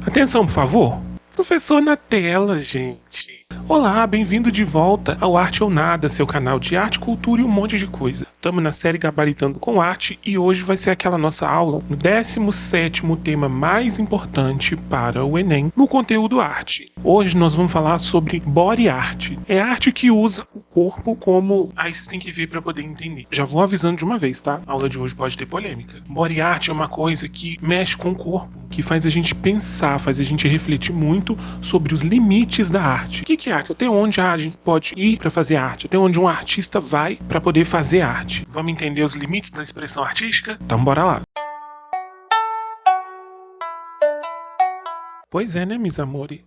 Atenção, por favor. Professor na tela, gente. Olá, bem-vindo de volta ao Arte ou Nada, seu canal de arte, cultura e um monte de coisa. Estamos na série Gabaritando com Arte e hoje vai ser aquela nossa aula No 17º tema mais importante para o Enem. no conteúdo arte. Hoje nós vamos falar sobre body art. É arte que usa o corpo como... Aí vocês têm que ver para poder entender. Já vou avisando de uma vez, tá? A aula de hoje pode ter polêmica. Body art é uma coisa que mexe com o corpo, que faz a gente pensar, faz a gente refletir muito sobre os limites da arte. O que é arte? Até onde a gente pode ir para fazer arte? Até onde um artista vai? Para poder fazer arte. Vamos entender os limites da expressão artística? Então bora lá. Pois é, né, meus amores?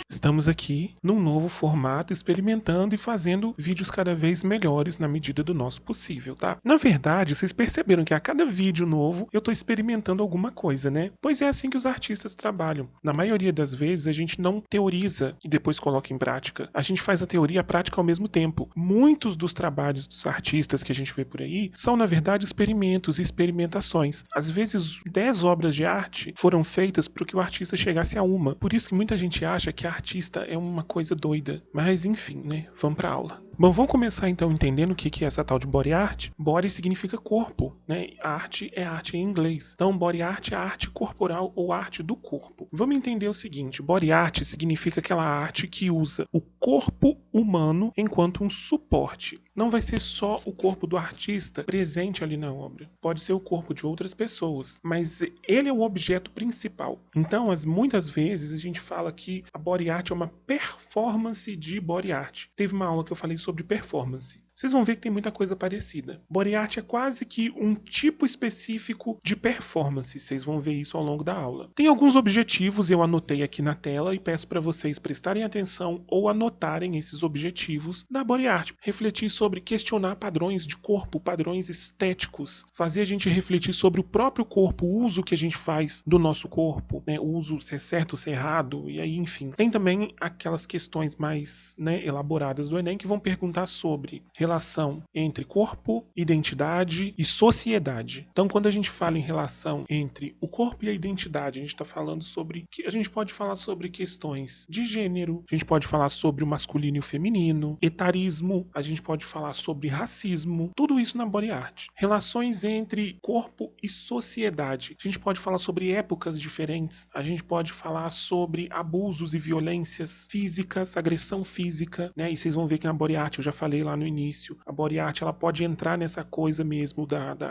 Estamos aqui num novo formato, experimentando e fazendo vídeos cada vez melhores na medida do nosso possível, tá? Na verdade, vocês perceberam que a cada vídeo novo eu tô experimentando alguma coisa, né? Pois é assim que os artistas trabalham. Na maioria das vezes a gente não teoriza e depois coloca em prática. A gente faz a teoria e a prática ao mesmo tempo. Muitos dos trabalhos dos artistas que a gente vê por aí são, na verdade, experimentos e experimentações. Às vezes, 10 obras de arte foram feitas para que o artista chegasse a uma. Por isso que muita gente acha que a artista é uma coisa doida. Mas enfim, né? Vamos pra aula. Bom, vamos começar então entendendo o que é essa tal de body art. Body significa corpo, né? Arte é arte em inglês. Então, body art é arte corporal ou arte do corpo. Vamos entender o seguinte: body art significa aquela arte que usa o corpo humano enquanto um suporte. Não vai ser só o corpo do artista presente ali na obra. Pode ser o corpo de outras pessoas, mas ele é o objeto principal. Então, muitas vezes a gente fala que a body art é uma performance de body art. Teve uma aula que eu falei sobre performance. Vocês vão ver que tem muita coisa parecida. Body art é quase que um tipo específico de performance. Vocês vão ver isso ao longo da aula. Tem alguns objetivos, eu anotei aqui na tela e peço para vocês prestarem atenção ou anotarem esses objetivos da body art. Refletir sobre questionar padrões de corpo, padrões estéticos. Fazer a gente refletir sobre o próprio corpo, o uso que a gente faz do nosso corpo, né? O uso se é certo, se é errado, e aí, enfim. Tem também aquelas questões mais, né, elaboradas do Enem que vão perguntar sobre relação entre corpo, identidade e sociedade. Então, quando a gente fala em relação entre o corpo e a identidade, a gente está falando sobre... A gente pode falar sobre questões de gênero, a gente pode falar sobre o masculino e o feminino, etarismo, a gente pode falar sobre racismo, tudo isso na body art. Relações entre corpo e sociedade. A gente pode falar sobre épocas diferentes, a gente pode falar sobre abusos e violências físicas, agressão física, né? E vocês vão ver que na body art, eu já falei lá no início, a body art ela pode entrar nessa coisa mesmo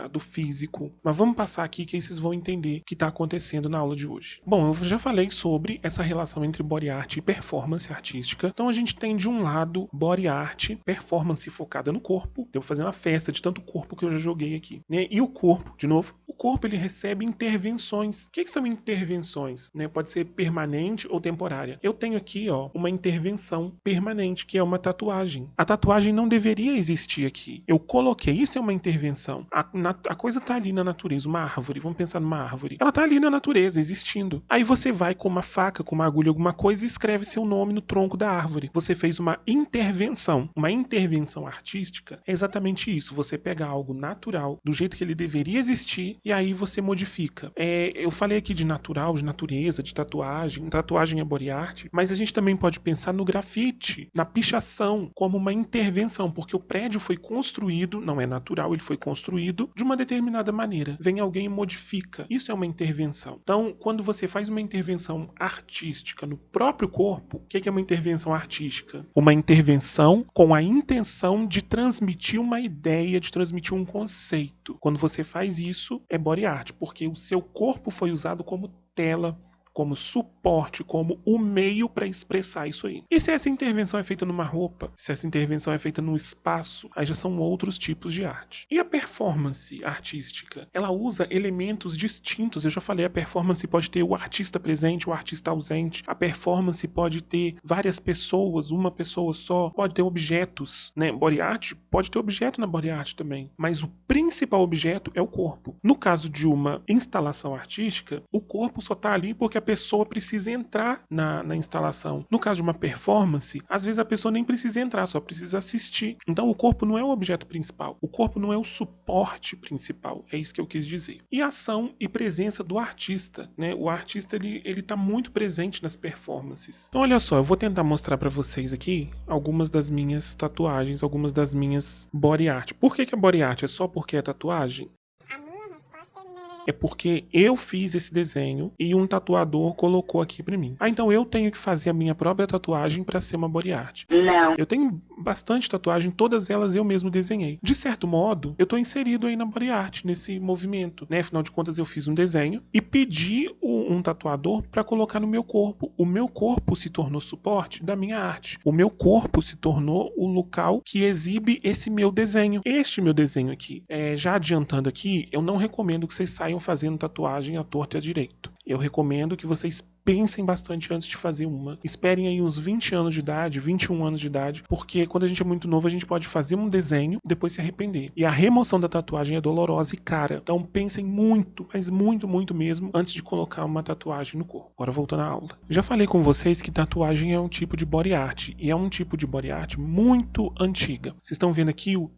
do físico. Mas vamos passar aqui que aí vocês vão entender o que está acontecendo na aula de hoje. Bom, eu já falei sobre essa relação entre body art e performance artística. Então a gente tem de um lado body art, performance focada no corpo. Devo fazer uma festa de tanto corpo que eu já joguei aqui, né? E o corpo, de novo, o corpo ele recebe intervenções. O que são intervenções? Né? Pode ser permanente ou temporária. Eu tenho aqui, ó, uma intervenção permanente, que é uma tatuagem. A tatuagem não deveria existir aqui. Eu coloquei, isso é uma intervenção. A coisa tá ali na natureza, uma árvore, vamos pensar numa árvore. Ela tá ali na natureza, existindo. Aí você vai com uma faca, com uma agulha, alguma coisa e escreve seu nome no tronco da árvore. Você fez uma intervenção. Uma intervenção artística é exatamente isso. Você pega algo natural, do jeito que ele deveria existir, e aí você modifica. Eu falei aqui de natural, de natureza, de tatuagem. Tatuagem é body art, mas a gente também pode pensar no grafite, na pichação, como uma intervenção, porque o prédio foi construído, não é natural, ele foi construído de uma determinada maneira. Vem alguém e modifica. Isso é uma intervenção. Então, quando você faz uma intervenção artística no próprio corpo, o que é uma intervenção artística? Uma intervenção com a intenção de transmitir uma ideia, de transmitir um conceito. Quando você faz isso, é body art, porque o seu corpo foi usado como tela, como suporte, como o meio para expressar isso aí. E se essa intervenção é feita numa roupa, se essa intervenção é feita num espaço, aí já são outros tipos de arte. E a performance artística? Ela usa elementos distintos. Eu já falei, a performance pode ter o artista presente, o artista ausente. A performance pode ter várias pessoas, uma pessoa só. Pode ter objetos, né? Body art pode ter objeto na body art também. Mas o principal objeto é o corpo. No caso de uma instalação artística, o corpo só está ali porque a pessoa precisa entrar na instalação. No caso de uma performance, às vezes a pessoa nem precisa entrar, só precisa assistir. Então o corpo não é o objeto principal, o corpo não é o suporte principal, é isso que eu quis dizer. E ação e presença do artista, né? O artista ele tá muito presente nas performances. Então olha só, eu vou tentar mostrar pra vocês aqui algumas das minhas tatuagens, algumas das minhas body art. Por que é body art? É só porque é tatuagem? A minha resposta é não. É porque eu fiz esse desenho e um tatuador colocou aqui pra mim. Ah, então eu tenho que fazer a minha própria tatuagem pra ser uma body art. Não. Eu tenho bastante tatuagem, todas elas eu mesmo desenhei. De certo modo, eu tô inserido aí na body art, nesse movimento, né? Afinal de contas, eu fiz um desenho e pedi um tatuador pra colocar no meu corpo. O meu corpo se tornou suporte da minha arte. O meu corpo se tornou o local que exibe esse meu desenho. Este meu desenho aqui. Já adiantando aqui, eu não recomendo que vocês saiam fazendo tatuagem à torta e à direito. Eu recomendo que vocês pensem bastante antes de fazer uma. Esperem aí uns 20 anos de idade, 21 anos de idade, porque quando a gente é muito novo, a gente pode fazer um desenho, depois se arrepender. E a remoção da tatuagem é dolorosa e cara. Então pensem muito, mas muito, muito mesmo, antes de colocar uma tatuagem no corpo. Agora voltando à aula. Já falei com vocês que tatuagem é um tipo de body art, e é um tipo de body art muito antiga. Vocês estão vendo aqui o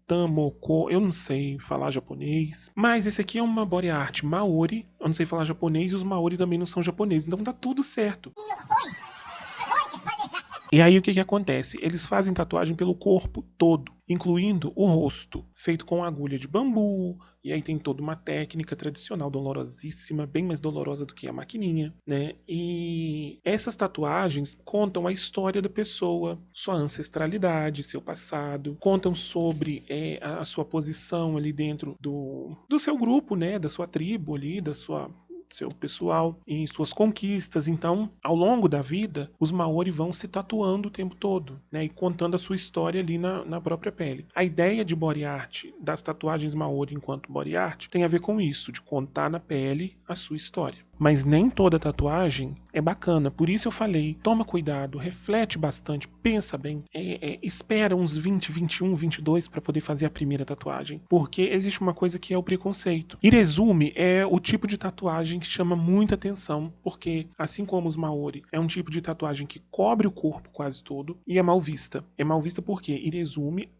Tamoko, eu não sei falar japonês, mas esse aqui é uma body art maori, eu não sei falar japonês e os maori também não são japoneses, então tá tudo certo. E aí o que acontece? Eles fazem tatuagem pelo corpo todo, incluindo o rosto, feito com agulha de bambu, e aí tem toda uma técnica tradicional dolorosíssima, bem mais dolorosa do que a maquininha, né? E essas tatuagens contam a história da pessoa, sua ancestralidade, seu passado, contam sobre a sua posição ali dentro do seu grupo, né? Da sua tribo ali, seu pessoal e suas conquistas. Então, ao longo da vida, os Maori vão se tatuando o tempo todo, né, e contando a sua história ali na própria pele. A ideia de body art, das tatuagens Maori enquanto body art, tem a ver com isso, de contar na pele a sua história. Mas nem toda tatuagem é bacana, por isso eu falei, toma cuidado, reflete bastante, pensa bem, espera uns 20, 21, 22 para poder fazer a primeira tatuagem, porque existe uma coisa que é o preconceito. Irezumi é o tipo de tatuagem que chama muita atenção, porque assim como os Maori, é um tipo de tatuagem que cobre o corpo quase todo e é mal vista. É mal vista porque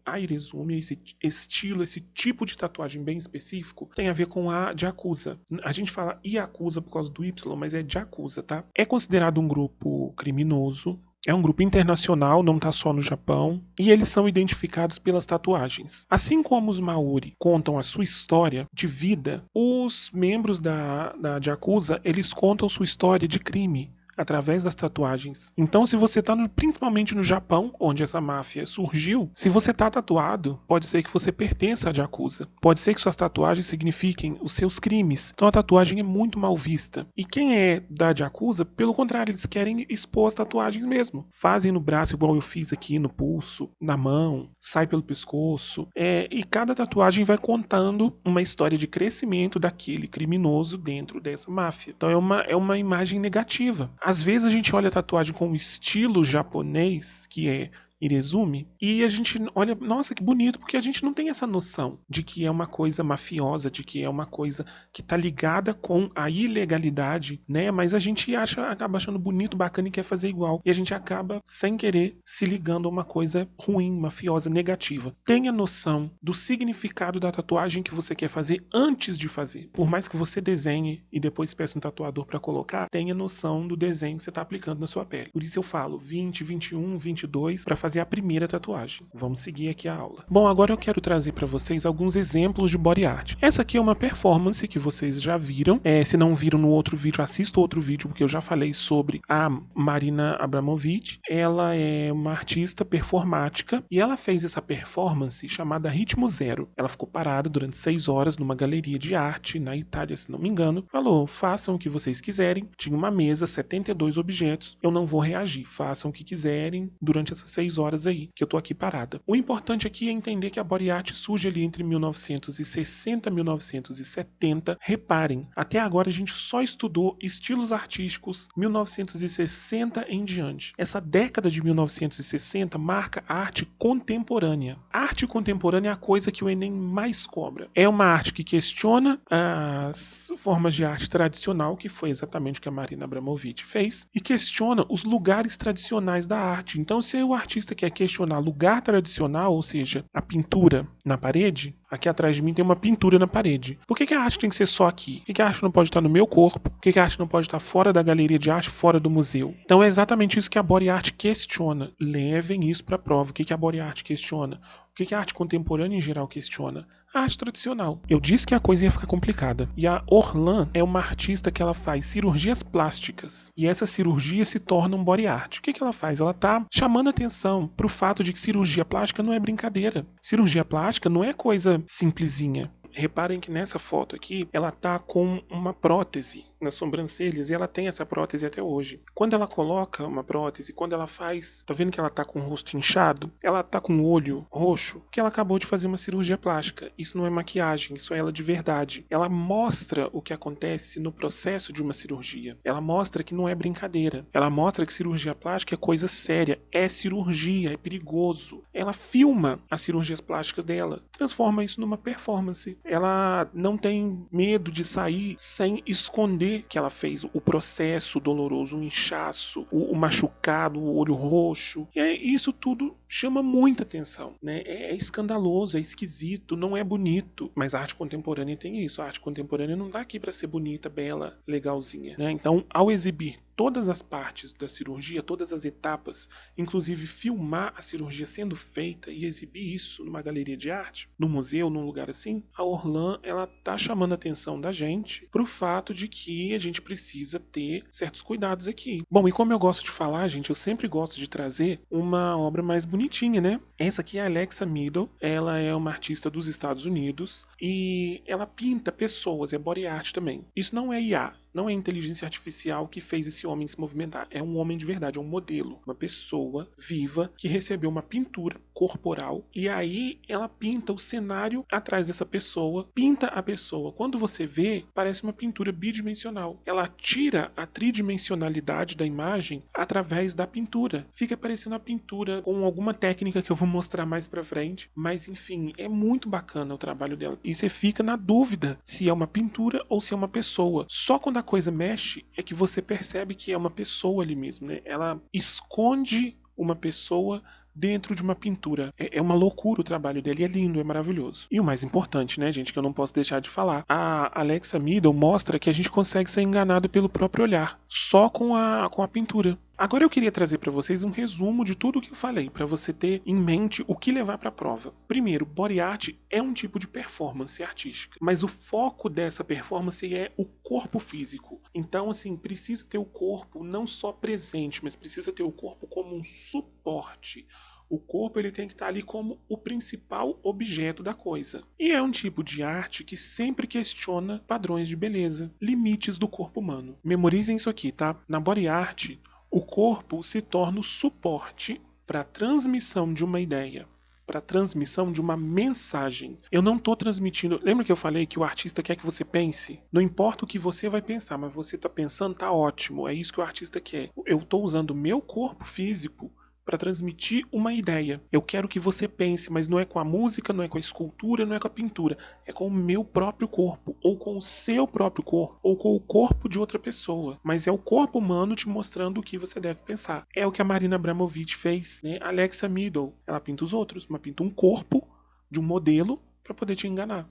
a Irezumi, esse estilo, esse tipo de tatuagem bem específico, tem a ver com a Yakuza. A gente fala Yakuza por causa do Y, mas é Yakuza, tá? É considerado um grupo criminoso, é um grupo internacional, não tá só no Japão, e eles são identificados pelas tatuagens. Assim como os Maori contam a sua história de vida, os membros da Yakuza, eles contam sua história de crime através das tatuagens. Então, se você tá principalmente no Japão, onde essa máfia surgiu, se você tá tatuado, pode ser que você pertença à Yakuza. Pode ser que suas tatuagens signifiquem os seus crimes. Então a tatuagem é muito mal vista. E quem é da Yakuza, pelo contrário, eles querem expor as tatuagens mesmo. Fazem no braço, igual eu fiz aqui, no pulso, na mão, sai pelo pescoço. E cada tatuagem vai contando uma história de crescimento daquele criminoso dentro dessa máfia. Então é uma imagem negativa. Às vezes a gente olha a tatuagem com o estilo japonês, que é Irezumi, e a gente olha, nossa, que bonito, porque a gente não tem essa noção de que é uma coisa mafiosa, de que é uma coisa que tá ligada com a ilegalidade, né? Mas a gente acaba achando bonito, bacana e quer fazer igual. E a gente acaba, sem querer, se ligando a uma coisa ruim, mafiosa, negativa. Tenha noção do significado da tatuagem que você quer fazer antes de fazer. Por mais que você desenhe e depois peça um tatuador para colocar, tenha noção do desenho que você tá aplicando na sua pele. Por isso eu falo 20, 21, 22 para fazer a primeira tatuagem. Vamos seguir aqui a aula. Bom, agora eu quero trazer para vocês alguns exemplos de body art. Essa aqui é uma performance que vocês já viram. Se não viram no outro vídeo, assista outro vídeo, porque eu já falei sobre a Marina Abramovic. Ela é uma artista performática e ela fez essa performance chamada Ritmo Zero. Ela ficou parada durante 6 horas numa galeria de arte na Itália, se não me engano. Falou, façam o que vocês quiserem. Tinha uma mesa, 72 objetos. Eu não vou reagir. Façam o que quiserem durante essas 6 horas. horas aí, que eu tô aqui parada. O importante aqui é entender que a body art surge ali entre 1960 e 1970. Reparem, até agora a gente só estudou estilos artísticos 1960 em diante. Essa década de 1960 marca a arte contemporânea. A arte contemporânea é a coisa que o Enem mais cobra. É uma arte que questiona as formas de arte tradicional, que foi exatamente o que a Marina Abramović fez, e questiona os lugares tradicionais da arte. Então, se o artista quer questionar lugar tradicional, ou seja, a pintura na parede, aqui atrás de mim tem uma pintura na parede. Por que a arte tem que ser só aqui? Por que a arte não pode estar no meu corpo? Por que a arte não pode estar fora da galeria de arte, fora do museu? Então é exatamente isso que a body art questiona. Levem isso para a prova. O que a body art questiona? O que a arte contemporânea em geral questiona? A arte tradicional. Eu disse que a coisa ia ficar complicada. E a Orlan é uma artista que ela faz cirurgias plásticas. E essa cirurgia se torna um body art. O que ela faz? Ela tá chamando atenção pro fato de que cirurgia plástica não é brincadeira. Cirurgia plástica não é coisa simplesinha. Reparem que nessa foto aqui, ela tá com uma prótese nas sobrancelhas e ela tem essa prótese até hoje. Quando ela coloca uma prótese, quando ela faz, tá vendo que ela tá com o rosto inchado? Ela tá com o olho roxo, porque ela acabou de fazer uma cirurgia plástica. Isso não é maquiagem, isso é ela de verdade. Ela mostra o que acontece no processo de uma cirurgia. Ela mostra que não é brincadeira. Ela mostra que cirurgia plástica é coisa séria, é cirurgia, é perigoso. Ela filma as cirurgias plásticas dela, transforma isso numa performance. Ela não tem medo de sair sem esconder que ela fez o processo doloroso, o inchaço, o machucado, o olho roxo. E isso tudo chama muita atenção, né? É escandaloso, é esquisito, não é bonito. Mas a arte contemporânea tem isso. A arte contemporânea não tá aqui para ser bonita, bela, legalzinha, né? Então, ao exibir todas as partes da cirurgia, todas as etapas, inclusive filmar a cirurgia sendo feita e exibir isso numa galeria de arte, num museu, num lugar assim, a Orlan, ela tá chamando a atenção da gente pro fato de que a gente precisa ter certos cuidados aqui. Bom, e como eu gosto de falar, gente, eu sempre gosto de trazer uma obra mais bonitinha, né? Essa aqui é a Alexa Meadow, ela é uma artista dos Estados Unidos e ela pinta pessoas, é body art também. Isso não é IA. Não é inteligência artificial que fez esse homem se movimentar. É um homem de verdade, é um modelo. Uma pessoa viva que recebeu uma pintura corporal e aí ela pinta o cenário atrás dessa pessoa, pinta a pessoa. Quando você vê, parece uma pintura bidimensional. Ela tira a tridimensionalidade da imagem através da pintura. Fica parecendo uma pintura com alguma técnica que eu vou mostrar mais pra frente. Mas enfim, é muito bacana o trabalho dela. E você fica na dúvida se é uma pintura ou se é uma pessoa. Só quando a coisa mexe é que você percebe que é uma pessoa ali mesmo, né? Ela esconde uma pessoa dentro de uma pintura. É uma loucura o trabalho dele, é lindo, é maravilhoso. E o mais importante, né, gente, que eu não posso deixar de falar, a Alexa Meadow mostra que a gente consegue ser enganado pelo próprio olhar, só com a pintura. Agora eu queria trazer para vocês um resumo de tudo o que eu falei, para você ter em mente o que levar para a prova. Primeiro, body art é um tipo de performance artística, mas o foco dessa performance é o corpo físico. Então, assim, precisa ter o corpo não só presente, mas precisa ter o corpo como um suporte. O corpo ele tem que estar ali como o principal objeto da coisa. E é um tipo de arte que sempre questiona padrões de beleza, limites do corpo humano. Memorizem isso aqui, tá? Na body art, o corpo se torna o suporte para a transmissão de uma ideia, para a transmissão de uma mensagem. Eu não estou transmitindo... Lembra que eu falei que o artista quer que você pense? Não importa o que você vai pensar, mas você está pensando, tá ótimo. É isso que o artista quer. Eu estou usando o meu corpo físico para transmitir uma ideia. Eu quero que você pense, mas não é com a música, não é com a escultura, não é com a pintura. É com o meu próprio corpo, ou com o seu próprio corpo, ou com o corpo de outra pessoa. Mas é o corpo humano te mostrando o que você deve pensar. É o que a Marina Abramović fez, né? Alexa Meadow, ela pinta os outros, mas pinta um corpo de um modelo para poder te enganar.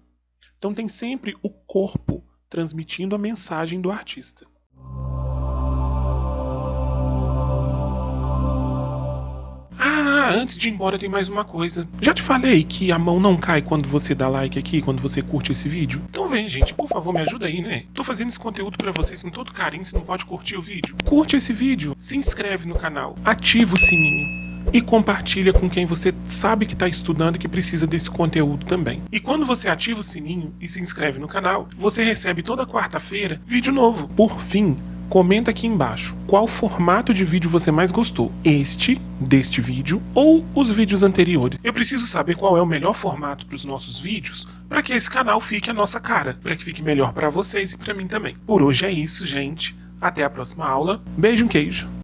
Então tem sempre o corpo transmitindo a mensagem do artista. Antes de ir embora tem mais uma coisa. Já te falei que a mão não cai quando você dá like aqui, quando você curte esse vídeo? Então vem, gente, por favor, me ajuda aí, né? Tô fazendo esse conteúdo pra vocês com todo carinho, você não pode curtir o vídeo? Curte esse vídeo, se inscreve no canal, ativa o sininho e compartilha com quem você sabe que tá estudando e que precisa desse conteúdo também. E quando você ativa o sininho e se inscreve no canal, você recebe toda quarta-feira vídeo novo. Por fim, Comenta aqui embaixo qual formato de vídeo você mais gostou. Deste vídeo, ou os vídeos anteriores. Eu preciso saber qual é o melhor formato para os nossos vídeos, para que esse canal fique a nossa cara, para que fique melhor para vocês e para mim também. Por hoje é isso, gente. Até a próxima aula. Beijo, queijo.